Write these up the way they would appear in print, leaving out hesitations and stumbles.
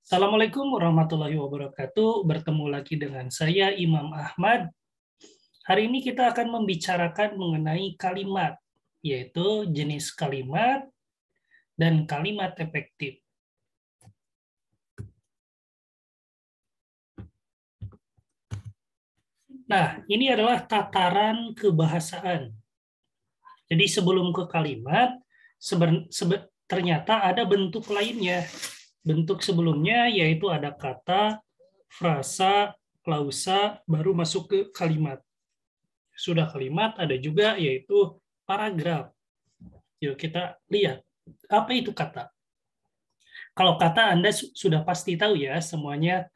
Assalamualaikum warahmatullahi wabarakatuh. Bertemu lagi dengan saya Imam Ahmad. Hari ini kita akan membicarakan mengenai kalimat, yaitu jenis kalimat dan kalimat efektif. Nah, ini adalah tataran kebahasaan. Jadi sebelum ke kalimat, ternyata ada bentuk lainnya. Bentuk sebelumnya yaitu ada kata, frasa, klausa, baru masuk ke kalimat. Sudah kalimat, ada juga yaitu paragraf. Yuk kita lihat, apa itu kata? Kalau kata Anda sudah pasti tahu ya semuanya,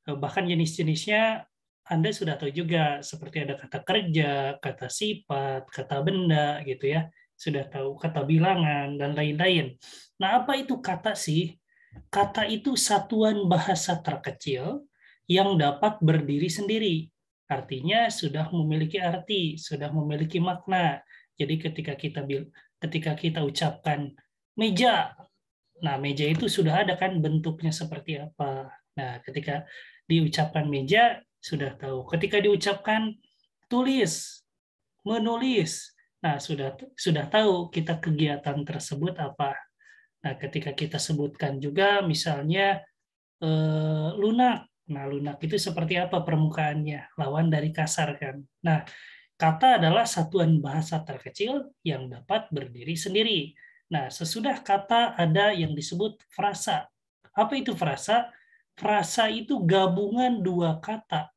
bahkan jenis-jenisnya Anda sudah tahu juga, seperti ada kata kerja, kata sifat, kata benda gitu ya. Sudah tahu kata bilangan dan lain-lain. Nah, apa itu kata sih? Kata itu satuan bahasa terkecil yang dapat berdiri sendiri. Artinya sudah memiliki arti, sudah memiliki makna. Jadi ketika kita ucapkan meja, nah meja itu sudah ada kan bentuknya seperti apa. Nah, ketika diucapkan meja sudah tahu. Ketika diucapkan tulis, menulis, nah sudah tahu kita kegiatan tersebut apa. Nah, ketika kita sebutkan juga misalnya lunak. Nah, lunak itu seperti apa permukaannya? Lawan dari kasar kan. Nah, kata adalah satuan bahasa terkecil yang dapat berdiri sendiri. Nah, sesudah kata ada yang disebut frasa. Apa itu frasa? Frasa itu gabungan dua kata.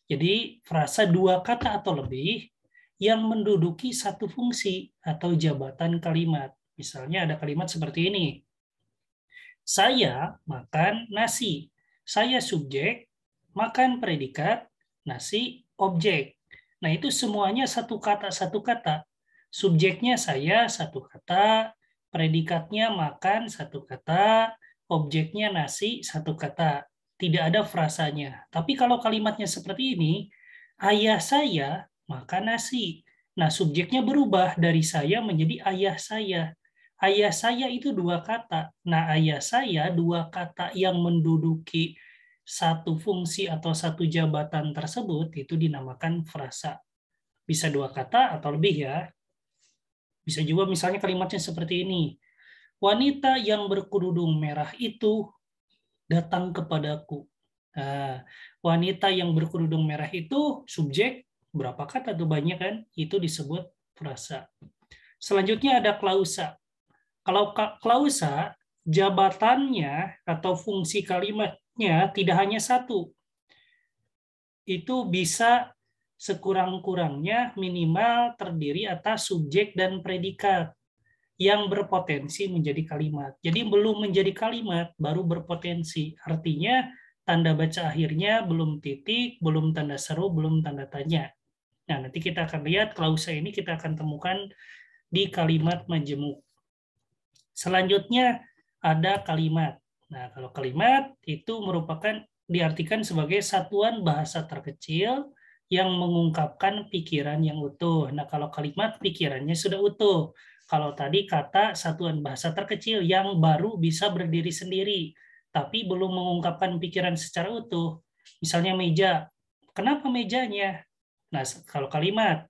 Jadi, frasa dua kata atau lebih yang menduduki satu fungsi atau jabatan kalimat. Misalnya ada kalimat seperti ini. Saya makan nasi. Saya subjek, makan predikat, nasi objek. Nah, itu semuanya satu kata. Subjeknya saya satu kata, predikatnya makan satu kata, objeknya nasi satu kata. Tidak ada frasanya. Tapi kalau kalimatnya seperti ini, ayah saya makan nasi. Nah, subjeknya berubah dari saya menjadi ayah saya. Ayah saya itu dua kata. Nah, ayah saya dua kata yang menduduki satu fungsi atau satu jabatan tersebut itu dinamakan frasa. Bisa dua kata atau lebih ya. Bisa juga misalnya kalimatnya seperti ini. Wanita yang berkerudung merah itu datang kepadaku. Nah, wanita yang berkerudung merah itu subjek berapa kata tuh banyak kan? Itu disebut frasa. Selanjutnya ada klausa. Kalau klausa, jabatannya atau fungsi kalimatnya tidak hanya satu. Itu bisa sekurang-kurangnya minimal terdiri atas subjek dan predikat yang berpotensi menjadi kalimat. Jadi belum menjadi kalimat, baru berpotensi. Artinya tanda baca akhirnya belum titik, belum tanda seru, belum tanda tanya. Nah, nanti kita akan lihat klausa ini kita akan temukan di kalimat majemuk. Selanjutnya ada kalimat. Nah, kalau kalimat itu merupakan diartikan sebagai satuan bahasa terkecil yang mengungkapkan pikiran yang utuh. Nah, kalau kalimat pikirannya sudah utuh. Kalau tadi kata satuan bahasa terkecil yang baru bisa berdiri sendiri, tapi belum mengungkapkan pikiran secara utuh. Misalnya meja. Kenapa mejanya? Nah, kalau kalimat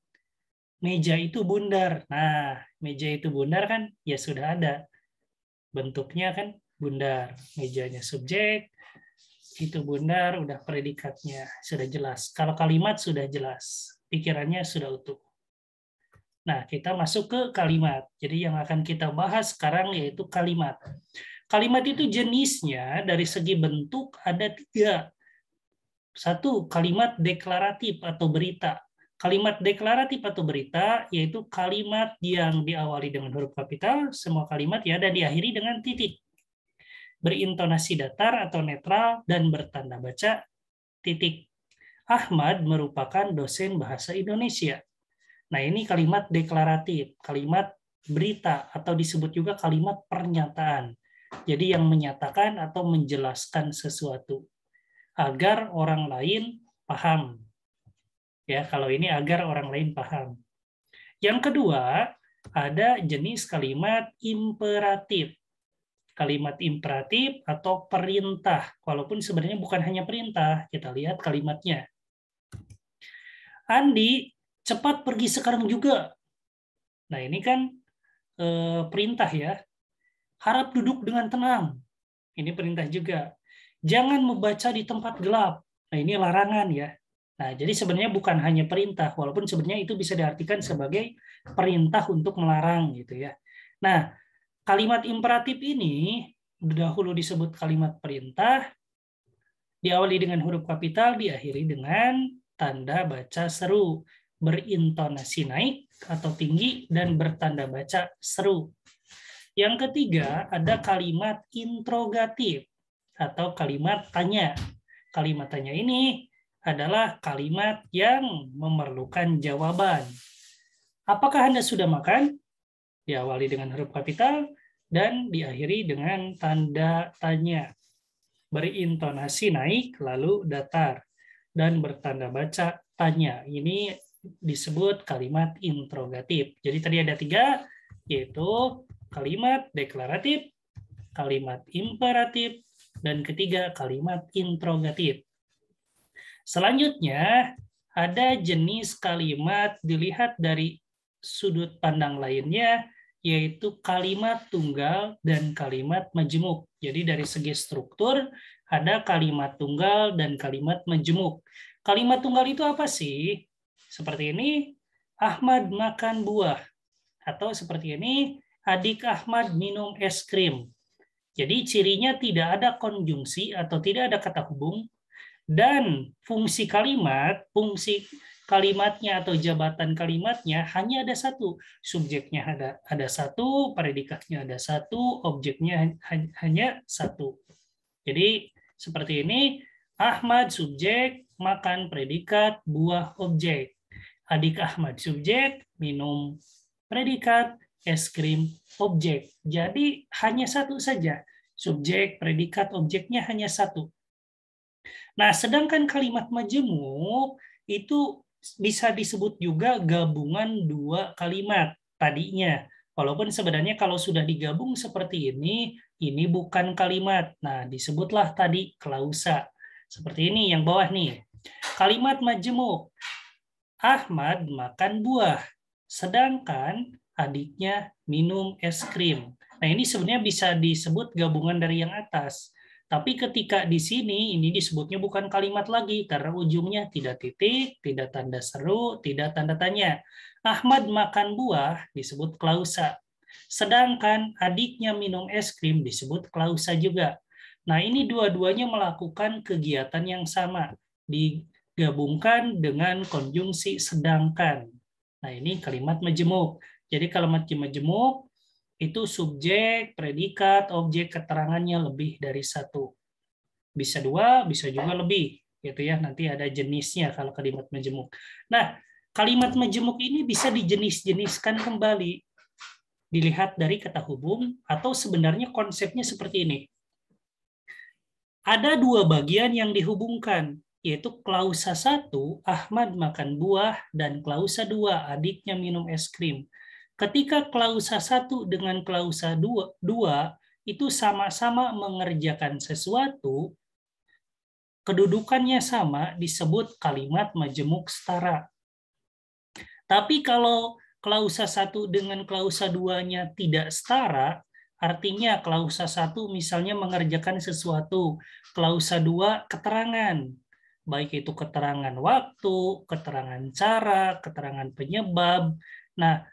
meja itu bundar. Nah, meja itu bundar kan ya sudah ada bentuknya kan bundar, mejanya subjek, itu bundar, udah predikatnya sudah jelas. Kalau kalimat sudah jelas, pikirannya sudah utuh. Nah, kita masuk ke kalimat. Jadi yang akan kita bahas sekarang yaitu kalimat. Kalimat itu jenisnya dari segi bentuk ada tiga. Satu, kalimat deklaratif atau berita. Kalimat deklaratif atau berita yaitu kalimat yang diawali dengan huruf kapital, semua kalimat ya, dan diakhiri dengan titik. Berintonasi datar atau netral, dan bertanda baca titik. Ahmad merupakan dosen bahasa Indonesia. Nah, ini kalimat deklaratif, kalimat berita, atau disebut juga kalimat pernyataan. Jadi yang menyatakan atau menjelaskan sesuatu agar orang lain paham. Ya, kalau ini agar orang lain paham. Yang kedua, ada jenis kalimat imperatif. kalimat imperatif atau perintah. Walaupun sebenarnya bukan hanya perintah, kita lihat kalimatnya. Andi, cepat pergi sekarang juga. Nah, ini kan perintah ya. Harap duduk dengan tenang. Ini perintah juga. Jangan membaca di tempat gelap. Nah, ini larangan ya. Nah, jadi sebenarnya bukan hanya perintah, walaupun sebenarnya itu bisa diartikan sebagai perintah untuk melarang gitu ya. Nah, kalimat imperatif ini dahulu disebut kalimat perintah, diawali dengan huruf kapital, diakhiri dengan tanda baca seru, berintonasi naik atau tinggi, dan bertanda baca seru. Yang ketiga, ada kalimat interrogatif atau kalimat tanya. Kalimat tanya ini adalah kalimat yang memerlukan jawaban. Apakah Anda sudah makan? Diawali dengan huruf kapital dan diakhiri dengan tanda tanya. Berintonasi naik lalu datar dan bertanda baca tanya. Ini disebut kalimat interrogatif. Jadi tadi ada 3, yaitu kalimat deklaratif, kalimat imperatif, dan ketiga kalimat interrogatif. Selanjutnya, ada jenis kalimat dilihat dari sudut pandang lainnya, yaitu kalimat tunggal dan kalimat majemuk. Jadi dari segi struktur, ada kalimat tunggal dan kalimat majemuk. Kalimat tunggal itu apa sih? Seperti ini, Ahmad makan buah. Atau seperti ini, adik Ahmad minum es krim. Jadi cirinya tidak ada konjungsi atau tidak ada kata hubung, dan fungsi kalimatnya atau jabatan kalimatnya hanya ada satu. Subjeknya ada satu, predikatnya ada satu, objeknya hanya satu. Jadi seperti ini, Ahmad subjek, makan predikat, buah objek. Adik Ahmad subjek, minum predikat, es krim objek. Jadi hanya satu saja. Subjek, predikat, objeknya hanya satu. Nah, sedangkan kalimat majemuk itu bisa disebut juga gabungan 2 kalimat tadinya. Walaupun sebenarnya kalau sudah digabung seperti ini bukan kalimat. Nah, disebutlah tadi klausa. Seperti ini yang bawah nih. Kalimat majemuk. Ahmad makan buah, sedangkan adiknya minum es krim. Nah, ini sebenarnya bisa disebut gabungan dari yang atas. Tapi ketika di sini, ini disebutnya bukan kalimat lagi, karena ujungnya tidak titik, tidak tanda seru, tidak tanda tanya. Ahmad makan buah disebut klausa. Sedangkan adiknya minum es krim disebut klausa juga. Nah, ini dua-duanya melakukan kegiatan yang sama. Digabungkan dengan konjungsi sedangkan. Nah, ini kalimat majemuk. Jadi kalimat majemuk itu subjek, predikat, objek, keterangannya lebih dari satu. Bisa 2, bisa juga lebih. Gitu ya, nanti ada jenisnya kalau kalimat majemuk. Nah, kalimat majemuk ini bisa dijenis-jeniskan kembali. Dilihat dari kata hubung, atau sebenarnya konsepnya seperti ini. Ada 2 bagian yang dihubungkan, yaitu klausa 1, Ahmad makan buah, dan klausa 2, adiknya minum es krim. Ketika klausa 1 dengan klausa 2 itu sama-sama mengerjakan sesuatu, kedudukannya sama, disebut kalimat majemuk setara. Tapi kalau klausa 1 dengan klausa 2-nya tidak setara, artinya klausa 1 misalnya mengerjakan sesuatu, klausa 2 keterangan, baik itu keterangan waktu, keterangan cara, keterangan penyebab. Nah,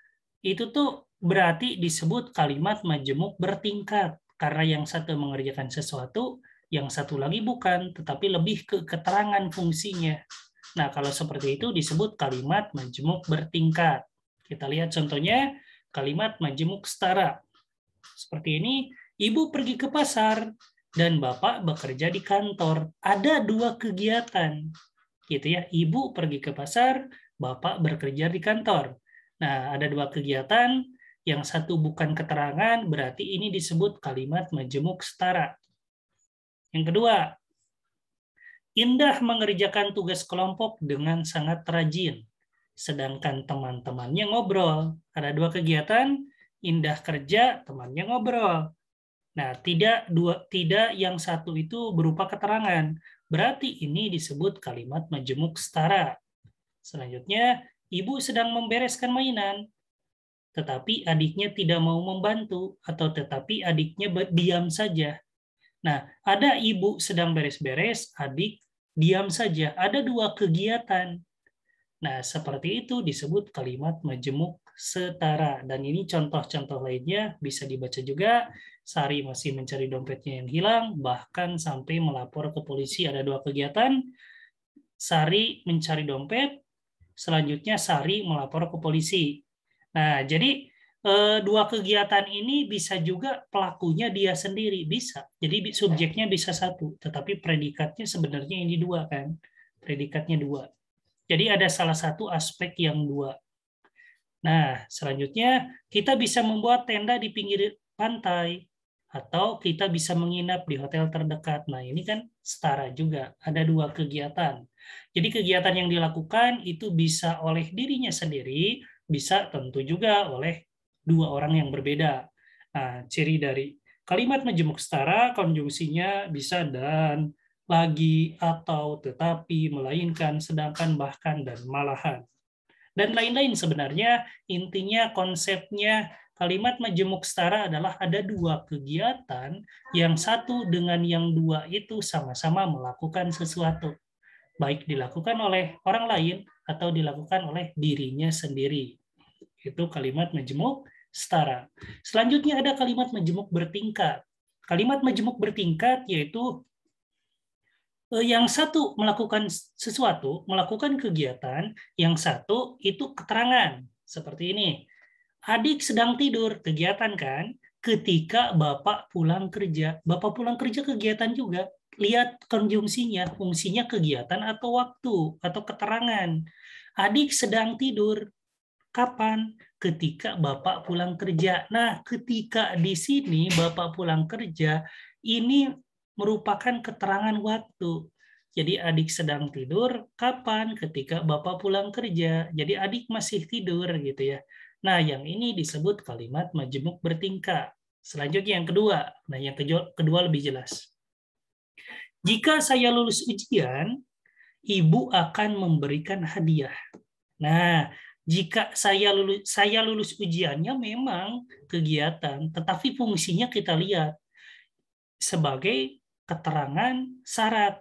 itu tuh berarti disebut kalimat majemuk bertingkat, karena yang satu mengerjakan sesuatu, yang satu lagi bukan, tetapi lebih ke keterangan fungsinya. Nah, kalau seperti itu disebut kalimat majemuk bertingkat. Kita lihat contohnya, kalimat majemuk setara. Seperti ini, ibu pergi ke pasar dan bapak bekerja di kantor. Ada 2 kegiatan. Gitu ya, ibu pergi ke pasar, bapak bekerja di kantor. Nah, ada 2 kegiatan, yang satu bukan keterangan, berarti ini disebut kalimat majemuk setara. Yang kedua, Indah mengerjakan tugas kelompok dengan sangat rajin, sedangkan teman-temannya ngobrol. Ada 2 kegiatan, Indah kerja, temannya ngobrol. Nah, tidak yang satu itu berupa keterangan. Berarti ini disebut kalimat majemuk setara. Selanjutnya, ibu sedang membereskan mainan, tetapi adiknya tidak mau membantu, atau tetapi adiknya diam saja. Nah, ada ibu sedang beres-beres, adik diam saja. Ada dua kegiatan. Nah, seperti itu disebut kalimat majemuk setara. Dan ini contoh-contoh lainnya bisa dibaca juga. Sari masih mencari dompetnya yang hilang, bahkan sampai melapor ke polisi. Ada dua kegiatan. Sari mencari dompet, selanjutnya Sari melapor ke polisi. Nah, jadi dua kegiatan ini bisa juga pelakunya dia sendiri, bisa. Jadi subjeknya bisa satu, tetapi predikatnya sebenarnya ini dua kan. Predikatnya dua. Jadi ada salah satu aspek yang dua. Nah, selanjutnya kita bisa membuat tenda di pinggir pantai atau kita bisa menginap di hotel terdekat. Nah, ini kan setara juga, ada dua kegiatan. Jadi kegiatan yang dilakukan itu bisa oleh dirinya sendiri, bisa tentu juga oleh dua orang yang berbeda. Nah, ciri dari kalimat majemuk setara konjungsinya bisa dan, lagi, atau, tetapi, melainkan, sedangkan, bahkan, dan malahan. Dan lain-lain sebenarnya, intinya konsepnya kalimat majemuk setara adalah ada dua kegiatan, yang satu dengan yang dua itu sama-sama melakukan sesuatu. Baik dilakukan oleh orang lain atau dilakukan oleh dirinya sendiri. Itu kalimat majemuk setara. Selanjutnya ada kalimat majemuk bertingkat. Kalimat majemuk bertingkat yaitu yang satu melakukan sesuatu, melakukan kegiatan, yang satu itu keterangan. Seperti ini. Adik sedang tidur, kegiatan kan? Ketika Bapak pulang kerja. Bapak pulang kerja kegiatan juga. Lihat konjungsinya, fungsinya kegiatan atau waktu, atau keterangan. Adik sedang tidur. Kapan? Ketika Bapak pulang kerja. Nah, ketika di sini Bapak pulang kerja, ini merupakan keterangan waktu. Jadi adik sedang tidur, kapan? Ketika Bapak pulang kerja. Jadi adik masih tidur gitu ya. Nah, yang ini disebut kalimat majemuk bertingkat. Selanjutnya yang kedua. Nah, yang kedua lebih jelas. Jika saya lulus ujian, ibu akan memberikan hadiah. Nah, jika saya lulus ujiannya memang kegiatan, tetapi fungsinya kita lihat sebagai keterangan syarat.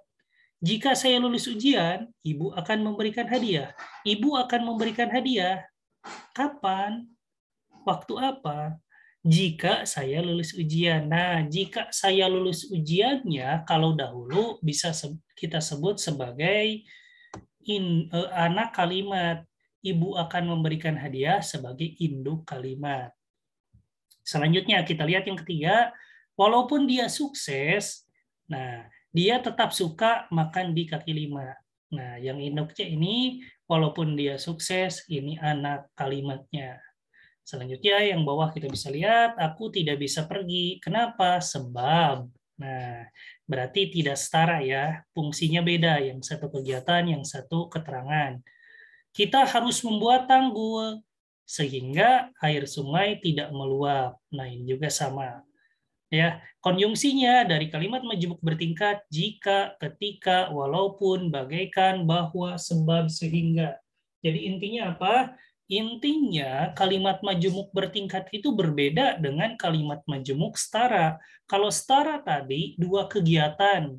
Jika saya lulus ujian, ibu akan memberikan hadiah. Ibu akan memberikan hadiah. Kapan? Waktu apa? Jika saya lulus ujian. Nah, jika saya lulus ujiannya, kalau dahulu bisa kita sebut sebagai anak kalimat. Ibu akan memberikan hadiah sebagai induk kalimat. Selanjutnya kita lihat yang ketiga, walaupun dia sukses, nah dia tetap suka makan di kaki lima. Nah, yang induknya ini walaupun dia sukses, ini anak kalimatnya. Selanjutnya yang bawah kita bisa lihat, aku tidak bisa pergi. Kenapa? Sebab. Nah, berarti tidak setara ya. Fungsinya beda, yang satu kegiatan, yang satu keterangan. Kita harus membuat tanggul sehingga air sungai tidak meluap. Nah, ini juga sama. Ya, konjungsinya dari kalimat majemuk bertingkat jika, ketika, walaupun, bagaikan, bahwa, sebab, sehingga. Jadi intinya apa? Intinya kalimat majemuk bertingkat itu berbeda dengan kalimat majemuk setara. Kalau setara tadi dua kegiatan,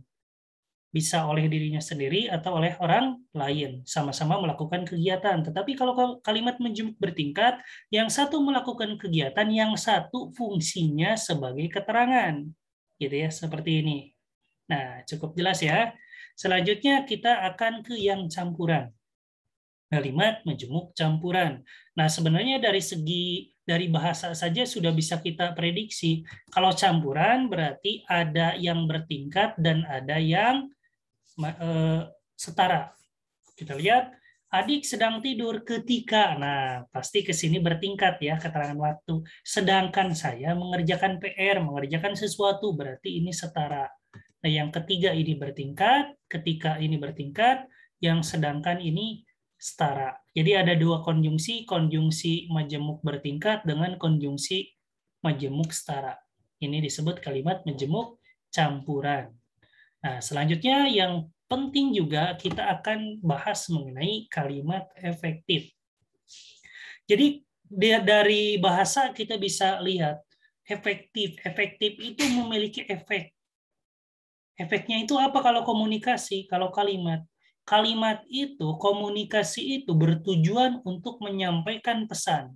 bisa oleh dirinya sendiri atau oleh orang lain, sama-sama melakukan kegiatan. Tetapi kalau kalimat majemuk bertingkat, yang satu melakukan kegiatan, yang satu fungsinya sebagai keterangan. Gitu ya, seperti ini. Nah, cukup jelas ya. Selanjutnya kita akan ke yang campuran. Kalimat majemuk campuran. Nah, sebenarnya dari bahasa saja sudah bisa kita prediksi. Kalau campuran berarti ada yang bertingkat dan ada yang setara. Kita lihat, adik sedang tidur ketika, nah pasti ke sini bertingkat ya keterangan waktu. Sedangkan saya mengerjakan PR, mengerjakan sesuatu, berarti ini setara. Nah, yang ketiga ini bertingkat, ketika ini bertingkat, yang sedangkan ini setara. Jadi ada dua konjungsi majemuk bertingkat dengan konjungsi majemuk setara. Ini disebut kalimat menjemuk campuran. Nah, selanjutnya yang penting juga kita akan bahas mengenai kalimat efektif. Jadi dari bahasa kita bisa lihat efektif. Efektif itu memiliki efek. Efeknya itu apa kalau komunikasi? Kalau kalimat. Kalimat itu, komunikasi itu bertujuan untuk menyampaikan pesan.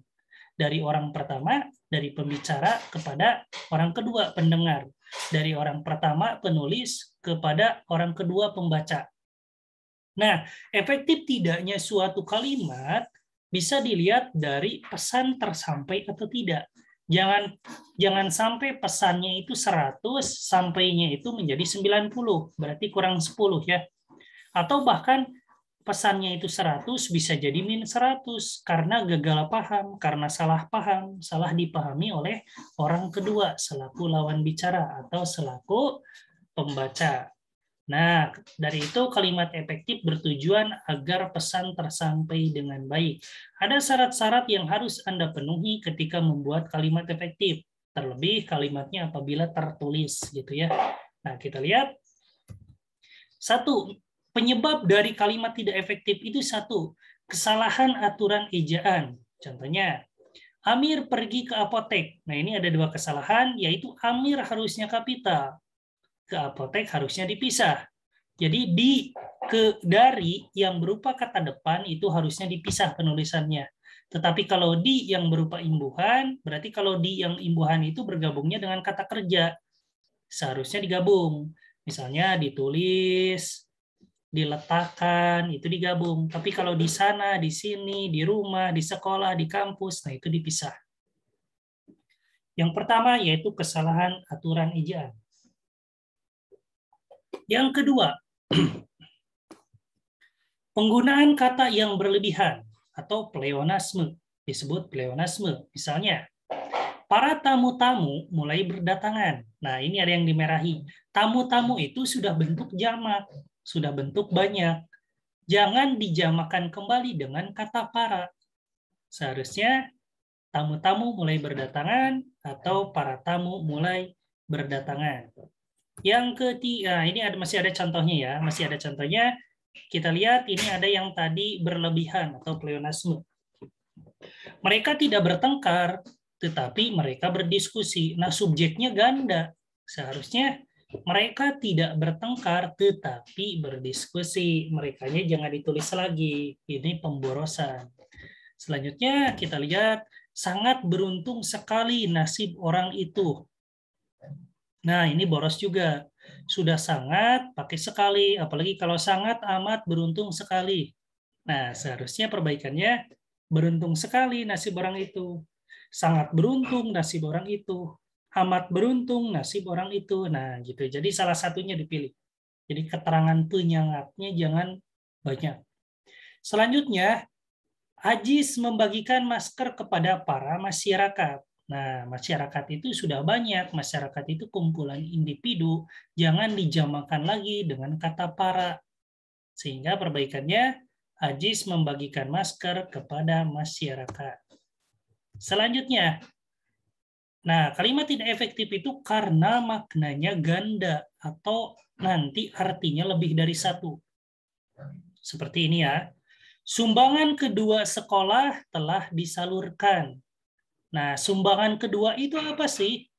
Dari orang pertama, dari pembicara kepada orang kedua, pendengar. Dari orang pertama, penulis, kepada orang kedua, pembaca. Nah, efektif tidaknya suatu kalimat bisa dilihat dari pesan tersampai atau tidak. Jangan sampai pesannya itu 100, sampainya itu menjadi 90, berarti kurang 10 ya. Atau bahkan pesannya itu 100 bisa jadi minus 100 karena gagal paham, karena salah paham, salah dipahami oleh orang kedua selaku lawan bicara atau selaku pembaca. Nah, dari itu kalimat efektif bertujuan agar pesan tersampai dengan baik. Ada syarat-syarat yang harus Anda penuhi ketika membuat kalimat efektif. Terlebih kalimatnya apabila tertulis gitu ya. Nah, kita lihat. Satu, penyebab dari kalimat tidak efektif itu satu, kesalahan aturan ejaan. Contohnya, Amir pergi ke apotek. Nah, ini ada dua kesalahan, yaitu Amir harusnya kapital. Ke apotek harusnya dipisah. Jadi dari yang berupa kata depan itu harusnya dipisah penulisannya. Tetapi kalau di yang berupa imbuhan, berarti kalau di yang imbuhan itu bergabungnya dengan kata kerja. Seharusnya digabung. Misalnya ditulis, diletakkan, itu digabung. Tapi kalau di sana, di sini, di rumah, di sekolah, di kampus, nah itu dipisah. Yang pertama yaitu kesalahan aturan ejaan. Yang kedua, penggunaan kata yang berlebihan atau pleonasme, disebut pleonasme. Misalnya, para tamu-tamu mulai berdatangan. Nah, ini ada yang dimerahi. Tamu-tamu itu sudah bentuk jamak, sudah bentuk banyak. Jangan dijamakan kembali dengan kata para. Seharusnya tamu-tamu mulai berdatangan atau para tamu mulai berdatangan. Yang ketiga, ini masih ada contohnya ya, masih ada contohnya. Kita lihat ini ada yang tadi berlebihan atau pleonasme. Mereka tidak bertengkar, tetapi mereka berdiskusi. Nah, subjeknya ganda. Seharusnya mereka tidak bertengkar, tetapi berdiskusi. Merekanya jangan ditulis lagi. Ini pemborosan. Selanjutnya kita lihat, sangat beruntung sekali nasib orang itu. Nah, ini boros juga. Sudah sangat, pakai sekali. Apalagi kalau sangat amat beruntung sekali. Nah, seharusnya perbaikannya beruntung sekali nasib orang itu. Sangat beruntung nasib orang itu. Amat beruntung nasib orang itu. Nah, gitu. Jadi salah satunya dipilih. Jadi keterangan penyengatnya jangan banyak. Selanjutnya, Ajis membagikan masker kepada para masyarakat. Nah, masyarakat itu sudah banyak. Masyarakat itu kumpulan individu. Jangan dijamakan lagi dengan kata para. Sehingga perbaikannya, Ajis membagikan masker kepada masyarakat. Selanjutnya, nah kalimat tidak efektif itu karena maknanya ganda atau nanti artinya lebih dari satu. Seperti ini ya. Sumbangan kedua sekolah telah disalurkan. Nah, sumbangan kedua itu apa sih?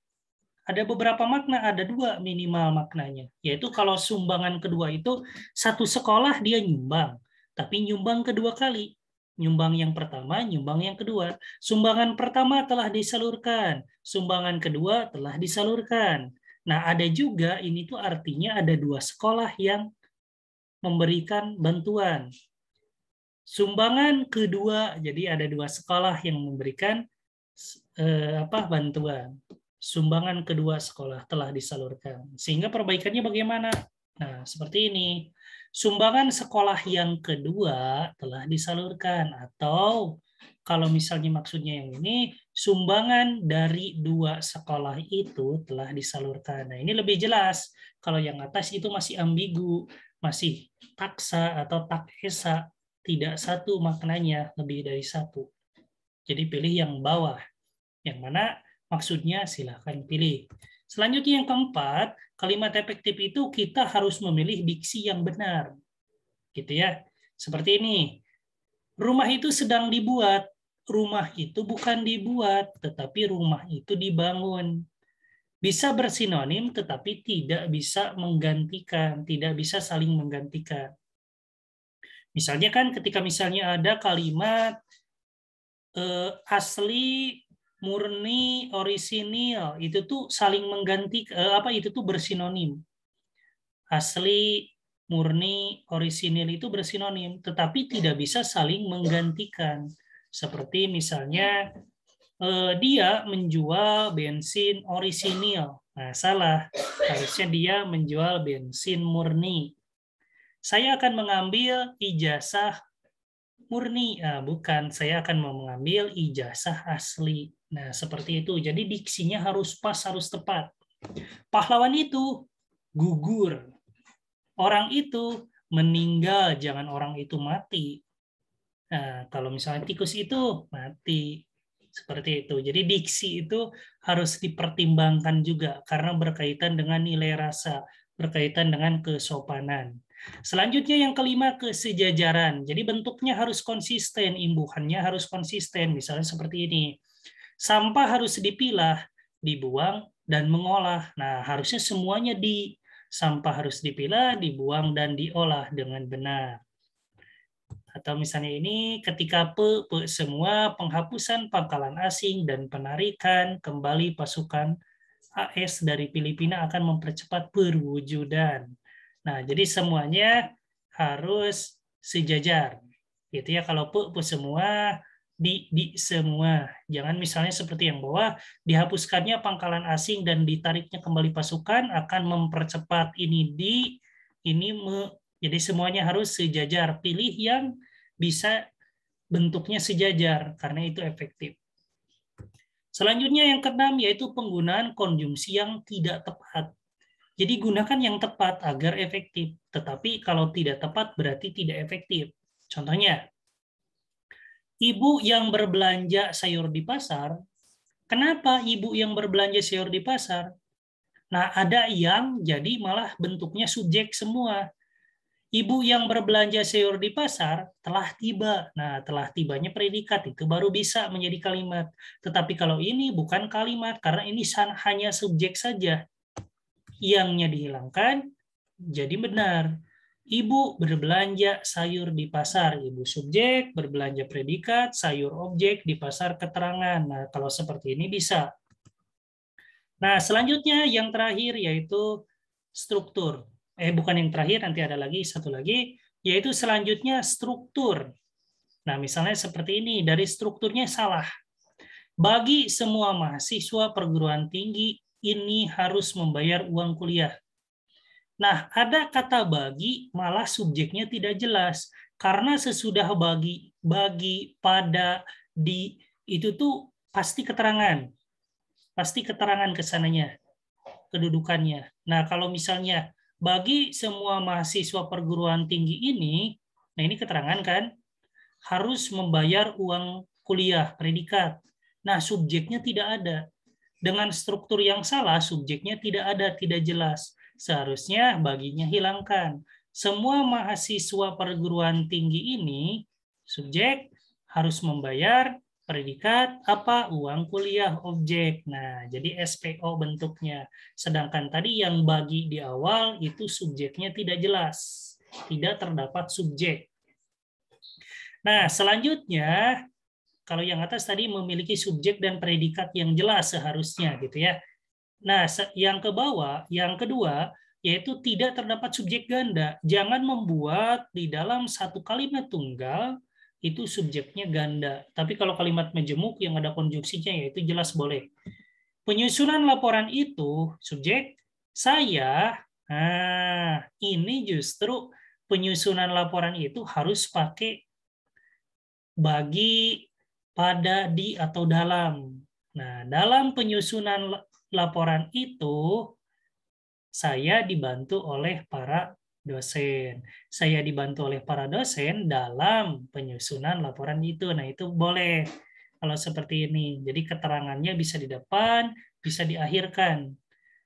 Ada beberapa makna, ada dua minimal maknanya. Yaitu kalau sumbangan kedua itu satu sekolah dia nyumbang, tapi nyumbang kedua kali. Nyumbang yang pertama, nyumbang yang kedua. Sumbangan pertama telah disalurkan, sumbangan kedua telah disalurkan. Nah, ada juga ini tuh artinya ada dua sekolah yang memberikan bantuan. Sumbangan kedua, jadi ada dua sekolah yang memberikan bantuan. Sumbangan kedua sekolah telah disalurkan. Sehingga perbaikannya bagaimana? Nah, seperti ini. Sumbangan sekolah yang kedua telah disalurkan. Atau kalau misalnya maksudnya yang ini, sumbangan dari dua sekolah itu telah disalurkan. Nah, ini lebih jelas. Kalau yang atas itu masih ambigu, masih taksa atau takhesa. Tidak satu maknanya, lebih dari satu. Jadi pilih yang bawah. Yang mana maksudnya silahkan pilih. Selanjutnya yang keempat, kalimat efektif itu kita harus memilih diksi yang benar. Gitu ya. Seperti ini. Rumah itu sedang dibuat. Rumah itu bukan dibuat, tetapi rumah itu dibangun. Bisa bersinonim tetapi tidak bisa menggantikan, tidak bisa saling menggantikan. Misalnya kan ketika misalnya ada kalimat asli, murni, orisinil, itu tuh saling mengganti itu tuh bersinonim. Asli, murni, orisinil itu bersinonim, tetapi tidak bisa saling menggantikan. Seperti misalnya dia menjual bensin orisinil. Nah, salah. Harusnya dia menjual bensin murni. Saya akan mengambil ijazah murni. Nah, bukan, saya akan mengambil ijazah asli. Nah, seperti itu. Jadi diksinya harus pas, harus tepat. Pahlawan itu gugur. Orang itu meninggal, jangan orang itu mati. Nah, kalau misalnya tikus itu mati. Seperti itu. Jadi diksi itu harus dipertimbangkan juga karena berkaitan dengan nilai rasa, berkaitan dengan kesopanan. Selanjutnya yang kelima, kesejajaran. Jadi bentuknya harus konsisten, imbuhannya harus konsisten. Misalnya seperti ini. Sampah harus dipilah, dibuang, dan mengolah. Nah, harusnya semuanya sampah harus dipilah, dibuang, dan diolah dengan benar. Atau misalnya ini ketika semua penghapusan pangkalan asing dan penarikan kembali pasukan AS dari Filipina akan mempercepat perwujudan. Nah, jadi semuanya harus sejajar. Gitu ya, kalau semua di semua. Jangan misalnya seperti yang bawah, dihapuskannya pangkalan asing dan ditariknya kembali pasukan akan mempercepat jadi semuanya harus sejajar. Pilih yang bisa bentuknya sejajar karena itu efektif. Selanjutnya yang keenam yaitu penggunaan konjungsi yang tidak tepat. Jadi gunakan yang tepat agar efektif. Tetapi kalau tidak tepat berarti tidak efektif. Contohnya, ibu yang berbelanja sayur di pasar. Kenapa ibu yang berbelanja sayur di pasar? Nah, ada yang jadi malah bentuknya subjek semua. Ibu yang berbelanja sayur di pasar telah tiba. Nah, telah tibanya predikat itu baru bisa menjadi kalimat. Tetapi kalau ini bukan kalimat karena ini hanya subjek saja. Yang dihilangkan jadi benar. Ibu berbelanja sayur di pasar. Ibu subjek, berbelanja predikat, sayur objek di pasar keterangan. Nah, kalau seperti ini bisa. Nah, selanjutnya yang terakhir yaitu struktur. Bukan yang terakhir, nanti ada lagi satu lagi, yaitu selanjutnya struktur. Nah, misalnya seperti ini, dari strukturnya salah. Bagi semua mahasiswa perguruan tinggi, ini harus membayar uang kuliah. Nah, ada kata bagi, malah subjeknya tidak jelas. Karena sesudah bagi, pada, di, itu tuh pasti keterangan. Pasti keterangan kesananya, kedudukannya. Nah, kalau misalnya bagi semua mahasiswa perguruan tinggi ini, nah ini keterangan kan, harus membayar uang kuliah, predikat. Nah, subjeknya tidak ada. Dengan struktur yang salah, subjeknya tidak ada, tidak jelas. Seharusnya baginya hilangkan. Semua mahasiswa perguruan tinggi ini, subjek harus membayar predikat apa uang kuliah objek. Nah, jadi SPO bentuknya. Sedangkan tadi yang bagi di awal itu subjeknya tidak jelas, tidak terdapat subjek. Nah, selanjutnya kalau yang atas tadi memiliki subjek dan predikat yang jelas seharusnya gitu ya. Nah, yang ke bawah, yang kedua yaitu tidak terdapat subjek ganda. Jangan membuat di dalam satu kalimat tunggal itu subjeknya ganda. Tapi kalau kalimat majemuk yang ada konjungsinya yaitu jelas boleh. Penyusunan laporan itu subjek saya. Nah, ini justru penyusunan laporan itu harus pakai bagi, pada, di, atau dalam. Nah, dalam penyusunan laporan itu saya dibantu oleh para dosen. Saya dibantu oleh para dosen dalam penyusunan laporan itu. Nah, itu boleh kalau seperti ini. Jadi keterangannya bisa di depan, bisa diakhirkan.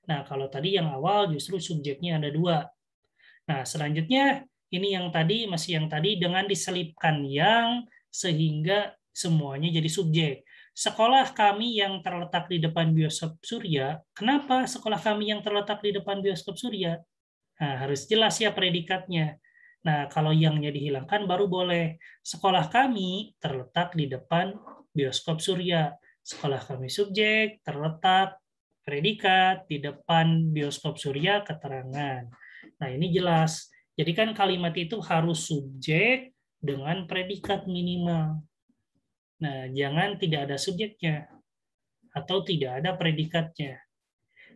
Nah, kalau tadi yang awal justru subjeknya ada 2. Nah, selanjutnya ini masih yang tadi dengan diselipkan yang sehingga semuanya jadi subjek. Sekolah kami yang terletak di depan bioskop Surya. Kenapa sekolah kami yang terletak di depan bioskop Surya? Nah, harus jelas ya predikatnya. Nah, kalau yangnya dihilangkan baru boleh. Sekolah kami terletak di depan bioskop Surya. Sekolah kami subjek, terletak, predikat, di depan bioskop Surya, keterangan. Nah, ini jelas. Jadi kan kalimat itu harus subjek dengan predikat minimal. Nah, jangan tidak ada subjeknya atau tidak ada predikatnya.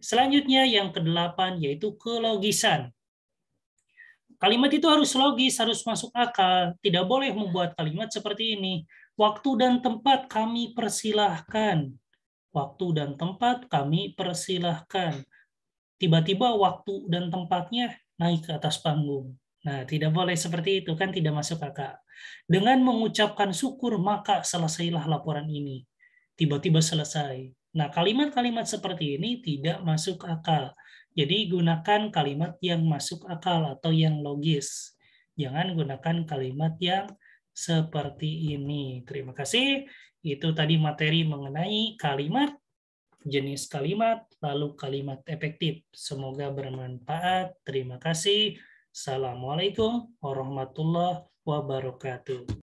Selanjutnya yang ke-8 yaitu kelogisan. Kalimat itu harus logis, harus masuk akal. Tidak boleh membuat kalimat seperti ini. Waktu dan tempat kami persilahkan. Waktu dan tempat kami persilahkan. Tiba-tiba waktu dan tempatnya naik ke atas panggung. Nah, tidak boleh seperti itu, kan tidak masuk akal. Dengan mengucapkan syukur, maka selesailah laporan ini. Tiba-tiba selesai. Nah, kalimat-kalimat seperti ini tidak masuk akal. Jadi, gunakan kalimat yang masuk akal atau yang logis. Jangan gunakan kalimat yang seperti ini. Terima kasih. Itu tadi materi mengenai kalimat, jenis kalimat, lalu kalimat efektif. Semoga bermanfaat. Terima kasih. Assalamualaikum warahmatullahi wabarakatuh.